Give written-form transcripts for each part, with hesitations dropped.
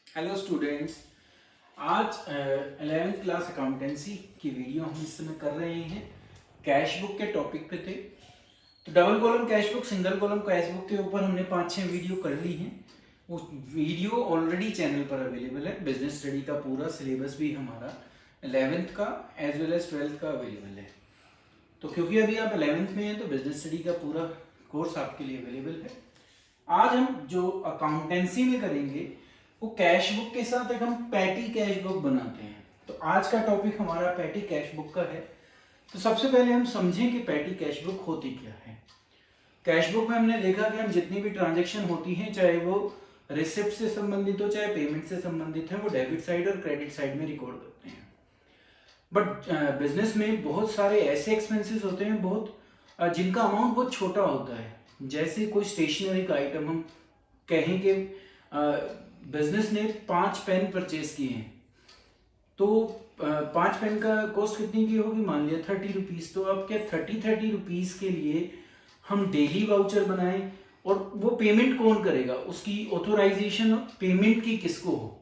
Hello students. आज 11th class accountancy की video हम इस समय कर रहे हैं। कैश बुक के टॉपिक पे थे। तो double column cash book, single column cash book के ऊपर हमने 5-6 वीडियो कर ली हैं। वो वीडियो ऑलरेडी चैनल पर अवेलेबल है। बिजनेस स्टडी का पूरा सिलेबस भी हमारा 11th का एज वेल एज 12th का अवेलेबल है। तो क्योंकि अभी आप 11th में हैं तो बिजनेस स्टडी का पूरा कोर्स आपके लिए अवेलेबल है। आज हम जो अकाउंटेंसी में करेंगे वो कैश बुक के साथ एक हम पैटी कैश बुक बनाते हैं। तो आज का टॉपिक हमारा पैटी कैश बुक का है। तो सबसे पहले हम समझें कि पैटी कैश बुक होती क्या है। कैश बुक में हमने देखा कि हम जितनी भी ट्रांजैक्शन होती हैं, चाहे वो रिसिप्ट से संबंधित हो चाहे पेमेंट से संबंधित है, वो डेबिट साइड और क्रेडिट साइड में रिकॉर्ड करते हैं। बट बिजनेस में बहुत सारे ऐसे एक्सपेंसेस होते हैं जिनका अमाउंट बहुत छोटा होता है। जैसे कोई स्टेशनरी का आइटम, हम कहें कि बिजनेस ने 5 पेन परचेज किए हैं, तो 5 पेन का कॉस्ट कितनी की होगी, मान लिया 30 रुपीज। तो अब क्या 30 रुपीज के लिए हम डेली वाउचर बनाएं और वो पेमेंट कौन करेगा, उसकी ऑथोराइजेशन पेमेंट की किसको हो।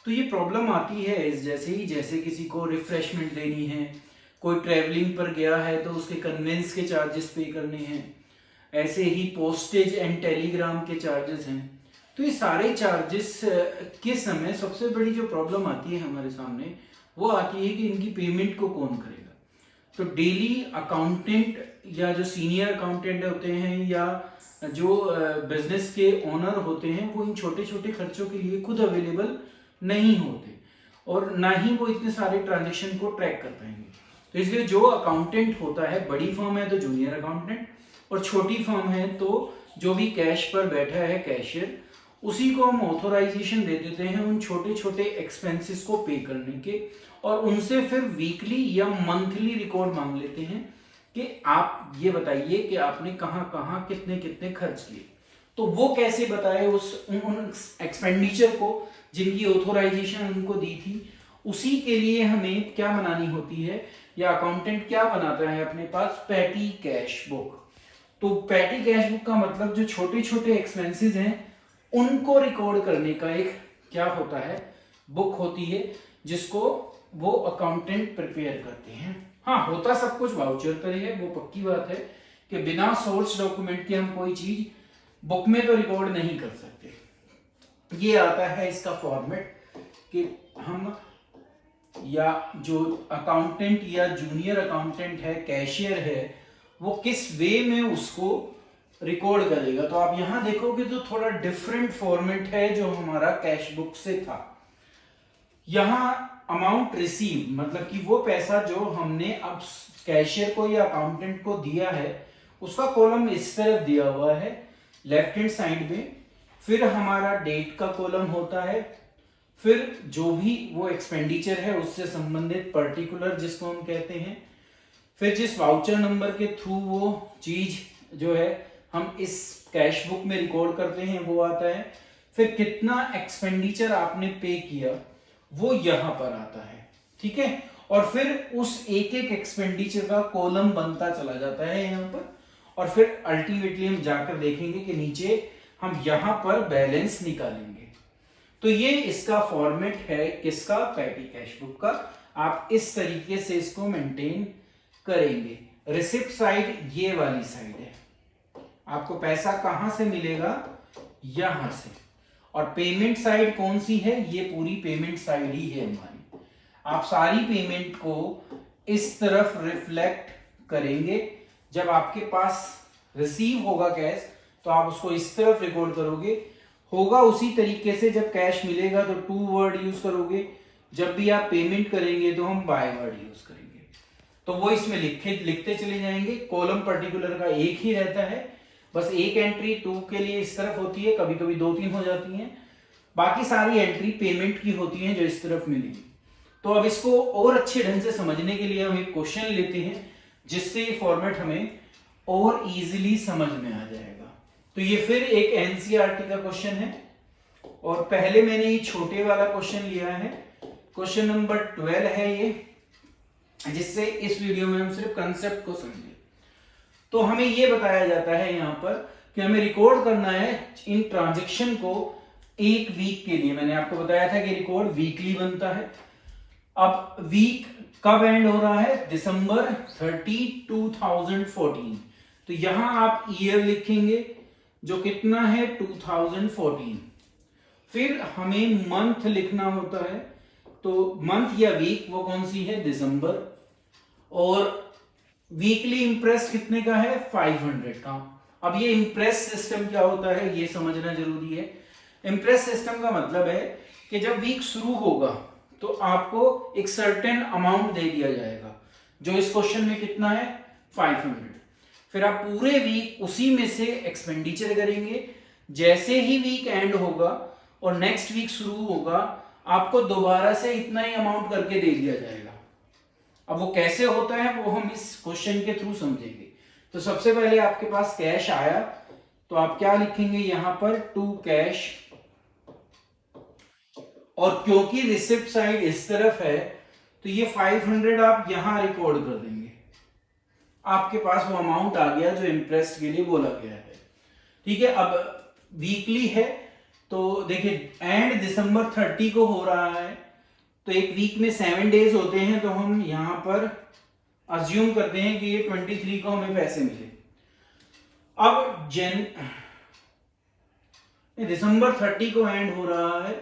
तो ये प्रॉब्लम आती है जैसे किसी को रिफ्रेशमेंट देनी है, कोई ट्रैवलिंग पर गया है तो उसके कन्वेंस के चार्जेस पे करने हैं, ऐसे ही पोस्टेज एंड टेलीग्राम के चार्जेस हैं। तो ये सारे चार्जेस के समय सबसे बड़ी जो प्रॉब्लम आती है हमारे सामने, वो आती है कि इनकी पेमेंट को कौन करेगा। तो डेली अकाउंटेंट या जो सीनियर अकाउंटेंट होते हैं या जो बिजनेस के ओनर होते हैं, वो इन छोटे छोटे खर्चों के लिए खुद अवेलेबल नहीं होते और ना ही वो इतने सारे ट्रांजेक्शन को ट्रैक कर पाएंगे। तो इसलिए जो अकाउंटेंट होता है, बड़ी फर्म है तो जूनियर अकाउंटेंट, और छोटी फर्म है तो जो भी कैश पर बैठा है कैशियर, उसी को हम ऑथोराइजेशन दे देते हैं उन छोटे छोटे एक्सपेंसेस को पे करने के, और उनसे फिर वीकली या मंथली रिकॉर्ड मांग लेते हैं कि आप ये बताइए कि आपने कहाँ कहाँ कितने कितने खर्च किए। तो वो कैसे बताए उन एक्सपेंडिचर को जिनकी ऑथोराइजेशन उनको दी थी। उसी के लिए हमें क्या बनानी होती है, या अकाउंटेंट क्या बनाता है अपने पास, पैटी कैश बुक। तो पैटी कैश बुक का मतलब जो छोटे छोटे एक्सपेंसेस हैं उनको रिकॉर्ड करने का एक क्या होता है, बुक होती है, जिसको वो अकाउंटेंट प्रिपेयर करते हैं। हाँ, होता सब कुछ वाउचर पर है, वो पक्की बात है कि बिना सोर्स डॉक्यूमेंट के हम कोई चीज बुक में तो रिकॉर्ड नहीं कर सकते। ये आता है इसका फॉर्मेट कि हम या जो अकाउंटेंट या जूनियर अकाउंटेंट है, कैशियर है, वो किस वे में उसको रिकॉर्ड करेगा। तो आप यहां देखोगे तो थोड़ा डिफरेंट फॉर्मेट है जो हमारा कैश बुक से था। यहां अमाउंट रिसीव मतलब कि वो पैसा जो हमने अब कैशियर को या अकाउंटेंट को दिया है, उसका कॉलम इस तरफ दिया हुआ है लेफ्ट हैंड साइड में। फिर हमारा डेट का कॉलम होता है, फिर जो भी वो एक्सपेंडिचर है उससे संबंधित पर्टिकुलर जिसको हम कहते हैं, फिर जिस वाउचर नंबर के थ्रू वो चीज जो है हम इस कैश बुक में रिकॉर्ड करते हैं वो आता है। फिर कितना एक्सपेंडिचर आपने पे किया वो यहां पर आता है, ठीक है। और फिर उस एक एक एक्सपेंडिचर का कॉलम बनता चला जाता है यहां पर, और फिर अल्टीमेटली हम जाकर देखेंगे कि नीचे हम यहां पर बैलेंस निकालेंगे। तो ये इसका फॉर्मेट है किसका, पैटी कैश बुक का। आप इस तरीके से इसको मेंटेन करेंगे। रिसिप्ट साइड ये वाली साइड है, आपको पैसा कहां से मिलेगा, यहां से। और पेमेंट साइड कौन सी है, ये पूरी पेमेंट साइड ही है हमारी। आप सारी पेमेंट को इस तरफ रिफ्लेक्ट करेंगे। जब आपके पास रिसीव होगा कैश तो आप उसको इस तरफ रिकॉर्ड करोगे। होगा उसी तरीके से जब कैश मिलेगा तो टू वर्ड यूज करोगे, जब भी आप पेमेंट करेंगे तो हम बाय वर्ड यूज करेंगे। तो वो इसमें लिखते चले जाएंगे। कॉलम पर्टिकुलर का एक ही रहता है, बस एक एंट्री 2 के लिए इस तरफ होती है, कभी कभी 2-3 हो जाती हैं। बाकी सारी एंट्री पेमेंट की होती हैं जो इस तरफ मिलेगी। तो अब इसको और अच्छे ढंग से समझने के लिए हम एक क्वेश्चन लेते हैं, जिससे ये फॉर्मेट हमें और इजीली समझ में आ जाएगा। तो ये फिर एक एनसीईआरटी का क्वेश्चन है, और पहले मैंने ये छोटे वाला क्वेश्चन लिया है, क्वेश्चन नंबर 12 है ये, जिससे इस वीडियो में हम सिर्फ कंसेप्ट को समझें। तो हमें यह बताया जाता है यहां पर कि हमें रिकॉर्ड करना है इन ट्रांजैक्शन को एक वीक के लिए मैंने आपको बताया था कि रिकॉर्ड वीकली बनता है। अब वीक कब एंड हो रहा है? दिसंबर 30, 2014। तो यहां आप ईयर लिखेंगे जो कितना है 2014। फिर हमें मंथ लिखना होता है, तो मंथ या वीक वो कौन सी है? दिसंबर। और वीकली इंप्रेस कितने का है? 500 का। अब ये इंप्रेस सिस्टम क्या होता है ये समझना जरूरी है। इंप्रेस सिस्टम का मतलब है कि जब वीक शुरू होगा तो आपको एक सर्टेन अमाउंट दे दिया जाएगा, जो इस क्वेश्चन में कितना है? 500। फिर आप पूरे वीक उसी में से एक्सपेंडिचर करेंगे। जैसे ही वीक एंड होगा और नेक्स्ट वीक शुरू होगा, आपको दोबारा से इतना ही अमाउंट करके दे दिया जाएगा। अब वो कैसे होता है वो हम इस क्वेश्चन के थ्रू समझेंगे। तो सबसे पहले आपके पास कैश आया, तो आप क्या लिखेंगे यहां पर? To cash. और क्योंकि रिसिप्ट साइड इस तरफ है तो ये 500 आप यहां रिकॉर्ड कर देंगे। आपके पास वो अमाउंट आ गया जो इंप्रेस के लिए बोला गया है। ठीक है। अब वीकली है तो देखिए एंड दिसंबर 30 को हो रहा है, तो एक वीक में 7 डेज होते हैं, तो हम यहां पर अज्यूम करते हैं कि ये 23 को हमें पैसे मिले। अब दिसंबर 30 को एंड हो रहा है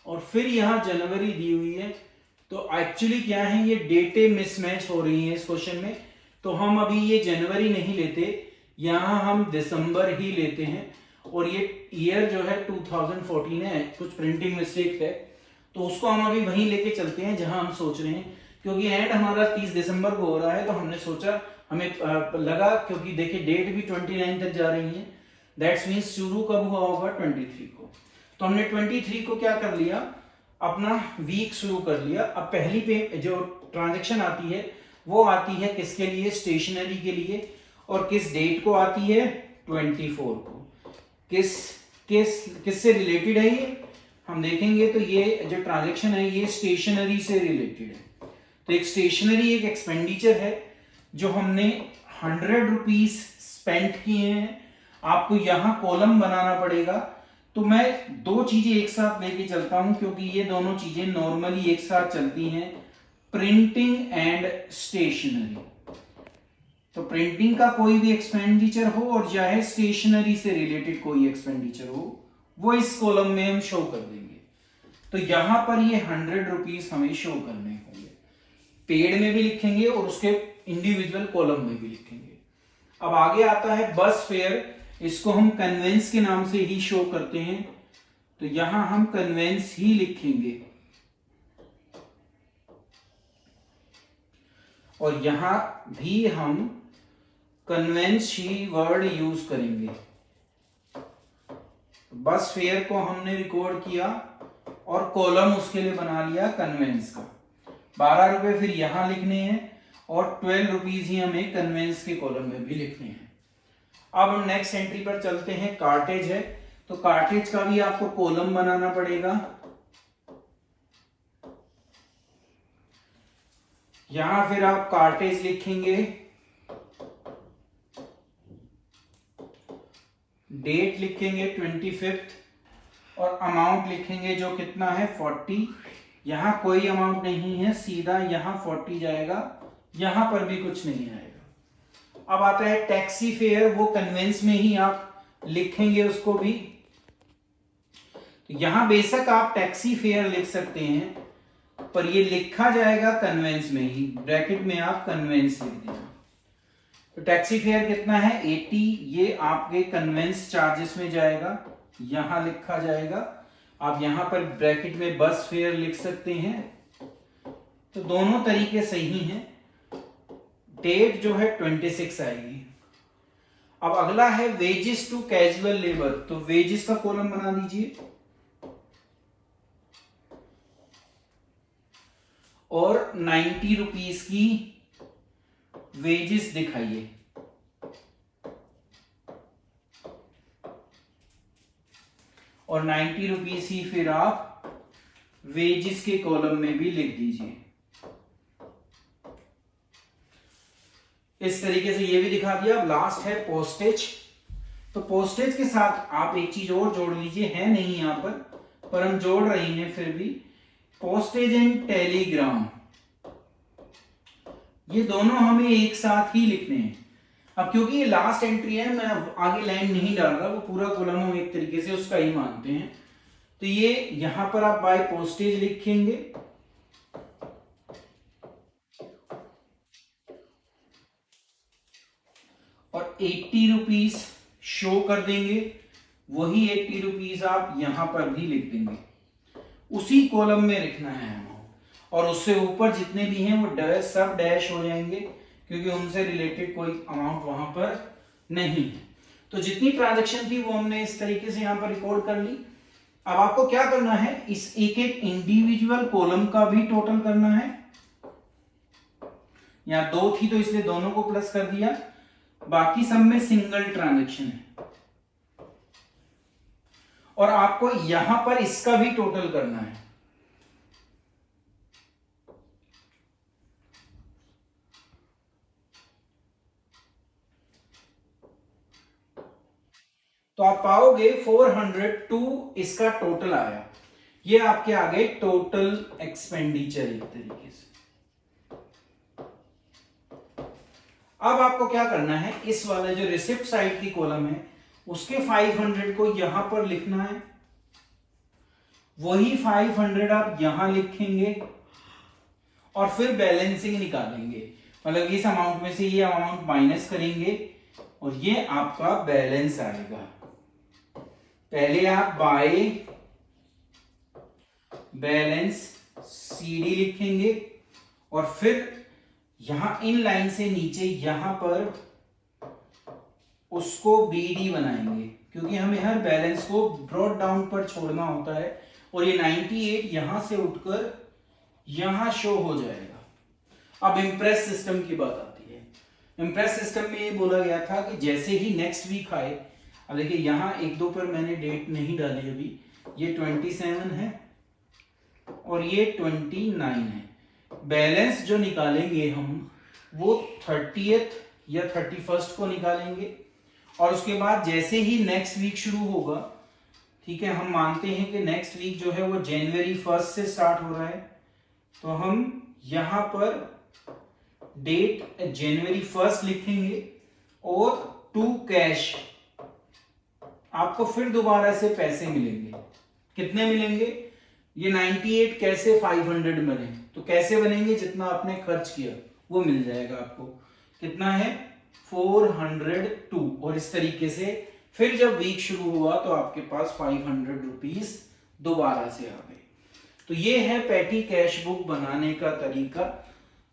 और फिर यहां जनवरी दी हुई है, तो एक्चुअली क्या है, ये डेटें मिसमैच हो रही हैं इस क्वेश्चन में। तो हम अभी ये जनवरी नहीं लेते, यहां हम दिसंबर ही लेते हैं। और ये ईयर जो है 2014 है, कुछ प्रिंटिंग मिस्टेक है, तो उसको हम अभी वहीं लेके चलते हैं जहां हम सोच रहे हैं। क्योंकि एंड हमारा 30 दिसंबर को हो रहा है, तो हमने सोचा, हमें लगा, क्योंकि देखिए डेट भी 29 तक जा रही है, दैट्स मीन्स शुरू कब हुआ होगा? 23 को। तो हमने 23 को क्या कर लिया? अपना वीक शुरू कर लिया। अब पहली पे जो ट्रांजैक्शन आती है वो आती है किसके लिए? स्टेशनरी के लिए। और किस डेट को आती है? 24 को। किससे रिलेटेड है ये हम देखेंगे। तो ये जो ट्रांजैक्शन है ये स्टेशनरी से रिलेटेड है। तो एक स्टेशनरी एक एक्सपेंडिचर है जो हमने 100 रुपीज स्पेंड किए हैं। आपको यहां कॉलम बनाना पड़ेगा। तो मैं दो चीजें एक साथ लेके चलता हूं क्योंकि ये दोनों चीजें नॉर्मली एक साथ चलती हैं, प्रिंटिंग एंड स्टेशनरी। तो प्रिंटिंग का कोई भी एक्सपेंडिचर हो और चाहे स्टेशनरी से रिलेटेड कोई एक्सपेंडिचर हो, वो इस कॉलम में हम शो कर देंगे। तो यहां पर ये 100 रुपीज हमें शो करने होंगे, पेड में भी लिखेंगे और उसके इंडिविजुअल कॉलम में भी लिखेंगे। अब आगे आता है बस फेयर, इसको हम कन्वेंस के नाम से ही शो करते हैं, तो यहां हम कन्वेंस ही लिखेंगे। और यहां भी हम कन्वेंस ही वर्ड यूज करेंगे। बस फेयर को हमने रिकॉर्ड किया और कॉलम उसके लिए बना लिया कन्वेंस का। 12 रुपए फिर यहां लिखने हैं और 12 रुपीज ही हमें कन्वेंस के कॉलम में भी लिखने हैं। अब हम नेक्स्ट एंट्री पर चलते हैं, कार्टेज है। तो कार्टेज का भी आपको कॉलम बनाना पड़ेगा। यहां फिर आप कार्टेज लिखेंगे, डेट लिखेंगे 25 और अमाउंट लिखेंगे जो कितना है 40। यहां कोई अमाउंट नहीं है, सीधा यहां 40 जाएगा, यहां पर भी कुछ नहीं आएगा। अब आता है टैक्सी फेयर, वो कन्वेंस में ही आप लिखेंगे उसको भी। तो यहां बेशक आप टैक्सी फेयर लिख सकते हैं पर ये लिखा जाएगा कन्वेंस में ही, ब्रैकेट में आप कन्वेंस लिख देना। तो टैक्सी फेयर कितना है 80, ये आपके कन्वेंस चार्जेस में जाएगा, यहां लिखा जाएगा। आप यहां पर ब्रैकेट में बस फेयर लिख सकते हैं। तो दोनों तरीके सही हैं। डेट जो है 26 आएगी। अब अगला है वेजेस टू कैजुअल लेबर, तो वेजेस का कॉलम बना दीजिए और 90 रुपीज की वेजेस दिखाइए। और 90 रुपीज ही फिर आप वेजेस के कॉलम में भी लिख दीजिए। इस तरीके से ये भी दिखा दिया। अब लास्ट है पोस्टेज। तो पोस्टेज के साथ आप एक चीज और जोड़ लीजिए, है नहीं यहाँ पर हम जोड़ रहे हैं फिर भी, पोस्टेज एंड टेलीग्राम, ये दोनों हमें एक साथ ही लिखने हैं। अब क्योंकि ये लास्ट एंट्री है, मैं आगे लाइन नहीं डाल रहा, वो पूरा कॉलम हम एक तरीके से उसका ही मानते हैं। तो ये यहां पर आप बाय पोस्टेज लिखेंगे और 80 रुपीज शो कर देंगे, वही 80 रुपीज आप यहां पर भी लिख देंगे, उसी कॉलम में लिखना है अमाउंट। और उससे ऊपर जितने भी हैं वो डैश, सब डैश हो जाएंगे, क्योंकि उनसे रिलेटेड कोई अमाउंट वहां पर नहीं है। तो जितनी ट्रांजैक्शन थी वो हमने इस तरीके से यहां पर रिकॉर्ड कर ली। अब आपको क्या करना है, इस एक एक इंडिविजुअल कॉलम का भी टोटल करना है। यहां 2 थी तो इसलिए दोनों को प्लस कर दिया, बाकी सब में सिंगल ट्रांजैक्शन है। और आपको यहां पर इसका भी टोटल करना है। तो आप पाओगे 402 इसका टोटल आया। ये आपके आगे टोटल एक्सपेंडिचर एक तरीके से। अब आपको क्या करना है, इस वाले जो रिसिप्ट साइड की कॉलम है उसके 500 को यहां पर लिखना है, वही 500 आप यहां लिखेंगे और फिर बैलेंसिंग निकालेंगे। मतलब इस अमाउंट में से ये अमाउंट माइनस करेंगे और ये आपका बैलेंस आएगा। पहले आप बाय बैलेंस सीडी लिखेंगे और फिर यहां इन लाइन से नीचे यहां पर उसको बीडी बनाएंगे, क्योंकि हमें हर बैलेंस को ब्रॉड डाउन पर छोड़ना होता है। और ये 98 यहां से उठकर यहां शो हो जाएगा। अब इम्प्रेस सिस्टम की बात आती है। इम्प्रेस सिस्टम में ये बोला गया था कि जैसे ही नेक्स्ट वीक आए, अब देखिए यहां 1-2 पर मैंने डेट नहीं डाली अभी, ये 27 है और ये 29 है। बैलेंस जो निकालेंगे हम वो 30th या 31st को निकालेंगे। और उसके बाद जैसे ही नेक्स्ट वीक शुरू होगा, ठीक है, हम मानते हैं कि नेक्स्ट वीक जो है वो जनवरी 1 से स्टार्ट हो रहा है, तो हम यहां पर डेट जनवरी 1 लिखेंगे और टू कैश आपको फिर दोबारा से पैसे मिलेंगे। कितने मिलेंगे, ये 98 कैसे 500 बने, तो कैसे बनेंगे, जितना आपने खर्च किया वो मिल जाएगा आपको। कितना है, 402। और इस तरीके से फिर जब वीक शुरू हुआ तो आपके पास 500 रुपीज दोबारा से आ गए। तो ये है पैटी कैश बुक बनाने का तरीका,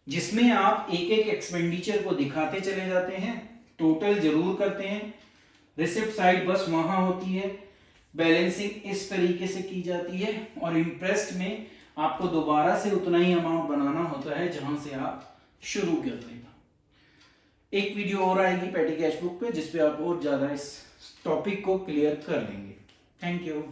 जिसमें आप एक एक एक्सपेंडिचर को दिखाते चले जाते हैं, टोटल जरूर करते हैं, रिसिप्ट साइड बस वहां होती है, बैलेंसिंग इस तरीके से की जाती है, और इंटरेस्ट में आपको दोबारा से उतना ही अमाउंट बनाना होता है जहां से आप शुरू करते हैं। एक वीडियो और आएगी पैटी कैश बुक पे, जिसपे आप और ज्यादा इस टॉपिक को क्लियर कर लेंगे। Thank you.